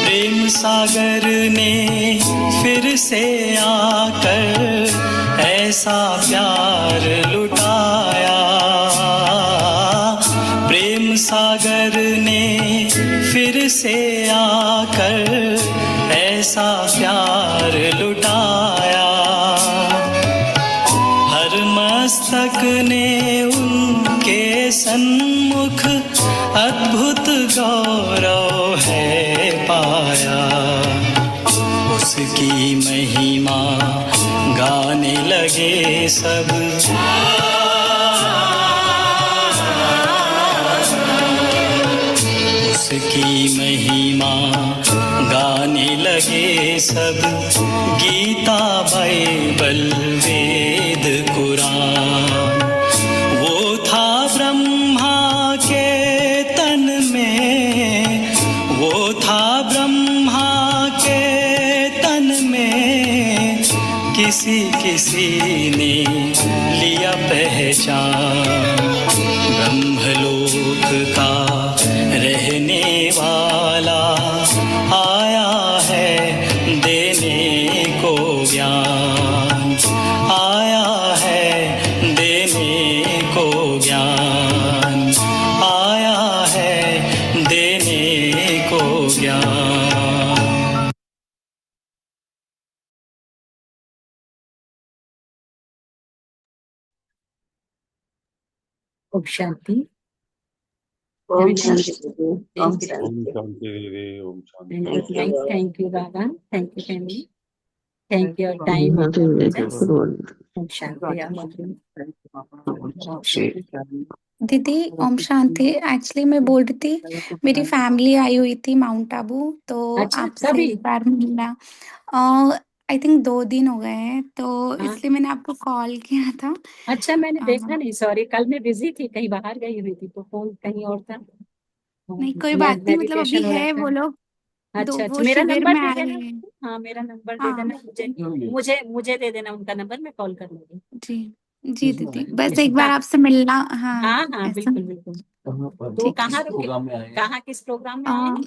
प्रेम सागर ने फिर से आकर ऐसा प्यार लुटाया। प्रेम सागर ने फिर से आकर ऐसा प्यार लुटाया। हर मस्तक ने उनके सन्मुख अद्भुत गौरव है पाया। उसकी महिमा गाने लगे सब, उसकी महिमा गाने लगे सब। गीता बाइबल वेद कुरान, वो था ब्रह्मा के तन में, वो था ब्रह्मा के तन में, किसी किसी ने लिया पहचान। ब्रह्मलोक का रहने वाला आया है देने को ज्ञान, आया है देने को ज्ञान, आया है देने को ज्ञान। ओम शांति। ओम शांति दीदी, ओम Thank you. ओम शांति। शांति दीदी, ओम शांति। Thank you, Baba. Thank you, family. Thank you, your time and your presence. ओम शांति। ओम शांति। दीदी ओम शांति। एक्चुअली मैं बोल रही थी, मेरी फैमिली आई हुई थी माउंट आबू, तो अच्छा, आपसे कभी? एक बार मिलना। आई थिंक 2 दिन हो गए हैं, तो हाँ। इसलिए मैंने आपको कॉल किया था। अच्छा, मैंने अ, देखा नहीं, सॉरी। कल मैं बिजी थी, कहीं बाहर गई हुई थी, तो फोन कहीं और था। नहीं कोई बात नहीं, मतलब अभी मेडिटेशन हो रहा है था। वो लोग, अच्छा, वो मेरा शिविर नंबर में दे आए देना। हैं। हाँ, मेरा नंबर दे हाँ देना मुझे दे देना उनका नंबर, मैं कॉल कर लूंगी। जी जी दीदी, बस एक बार आपसे मिलना। हाँ हाँ हाँ, ऐसा। बिल्कुल बिल्कुल। तो ठीक कहाँ है। रुके? कहाँ, किस प्रोग्राम में आए हैं?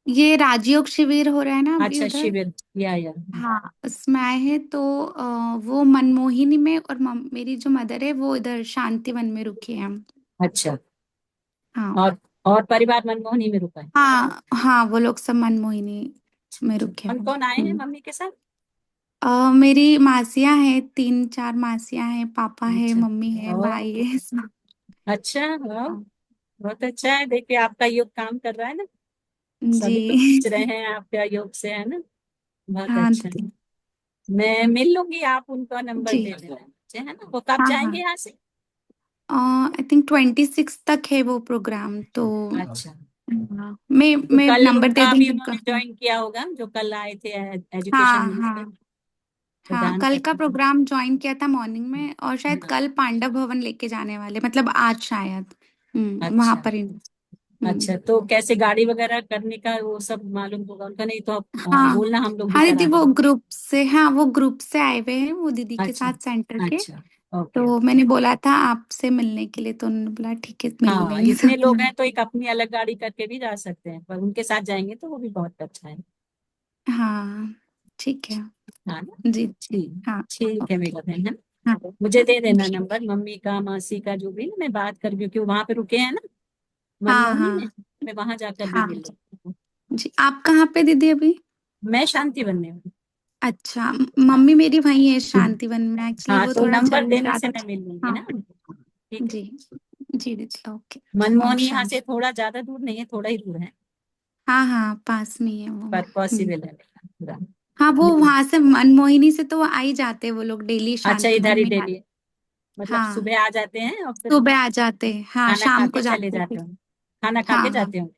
ये राजयोग शिविर हो रहा है ना अभी अच्छा, उधर। शिविर। या हाँ उसमें आए हैं, तो वो मनमोहिनी में, और मेरी जो मदर है वो इधर शांतिवन में रुके हैं हम। अच्छा। हाँ और परिवार मनमोहनी में रुका है? हाँ हाँ, वो लोग सब मनमोहिनी में रुके कौन हैं। कौन आए हैं मम्मी के साथ? मेरी मासियां हैं, 3-4 मासियां हैं, पापा है, अच्छा। मम्मी है, भाई है सब। अच्छा, वाह, हाँ, बहुत अच्छा है। देखिए, आपका योग काम कर रहा है ना, जी सभी तो पूछ रहे हैं आपका योग से, है ना। बहुत हाँ अच्छा। दीदी मैं मिल लूंगी, आप उनका नंबर जी। दे देना मुझे, है ना। वो कब हाँ जाएंगे हाँ, यहाँ से? आई थिंक 26 तक है वो प्रोग्राम, तो अच्छा, हाँ, मैं कल नंबर दे उनका भी दूंगी उनका। उन्होंने ज्वाइन किया होगा, जो कल आए थे एजुकेशन हाँ मिनिस्टर, हाँ हाँ, प्रधान कल का करते थे। प्रोग्राम ज्वाइन किया था मॉर्निंग में, और शायद हाँ, कल पांडव भवन लेके जाने वाले, मतलब आज शायद वहां अच्छा। पर ही। अच्छा, तो कैसे गाड़ी वगैरह करने का वो सब मालूम होगा उनका, नहीं तो आप हाँ बोलना, हम लोग भी हाँ करा दीदी, वो देंगे। ग्रुप से, हाँ वो ग्रुप से आए हुए हैं वो दीदी के अच्छा साथ सेंटर के। अच्छा, ओके। तो मैंने बोला था आपसे मिलने के लिए, तो उन्होंने बोला ठीक है मिल हाँ, लेंगे इतने साथ लोग में। हैं तो एक अपनी अलग गाड़ी करके भी जा सकते हैं, पर उनके साथ जाएंगे तो वो भी बहुत अच्छा है। हाँ ठीक है। हाँ ना। जी जी ठीक, हाँ। ठीक है ओके। मेरा बहन, है ना? हाँ मुझे दे देना नंबर मम्मी का, मासी का, जो भी, मैं बात कर, क्योंकि वहां पे रुके हैं ना हाँ मनमोहनी में, हाँ मैं वहां जाकर भी हाँ। मिल लेती हूँ। जी, आप कहाँ पे दीदी अभी? मैं शांति बनने हूँ। अच्छा, मम्मी मेरी वही है शांतिवन में, एक्चुअली हाँ, वो तो थोड़ा नंबर जल्दी देने से ज्यादा। मैं मिल लूंगी हाँ ना। ठीक है। जी जी दीदी, ओके। ओम मनमोहनी यहाँ से शांति। थोड़ा ज्यादा दूर नहीं है, थोड़ा ही दूर है, हाँ हाँ पास में ही है वो। पर पॉसिबल है मेरा पूरा। हाँ वो वहां से मनमोहिनी से तो वो आ ही जाते हैं वो लोग, डेली अच्छा, इधर शांतिवन ही में डेली, आते। मतलब हाँ सुबह आ जाते हैं और फिर सुबह आ जाते हैं, हाँ खाना खा शाम के को चले जाते हैं जाते फिर। हो? खाना खा हाँ के हाँ जाते हो?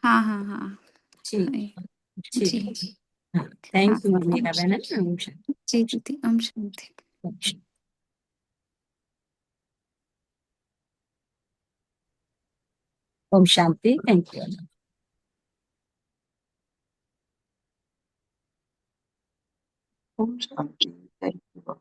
हाँ हाँ हाँ। ठीक, वही। ठीक है। जी हाँ, हाँ। थैंक यू ओम मेरा बहन, है ना? ओम शांति। जी दीदी, ओम शांति। ओम शांति। ओम शांति, थैंक यू। ओम शांति। Thank you.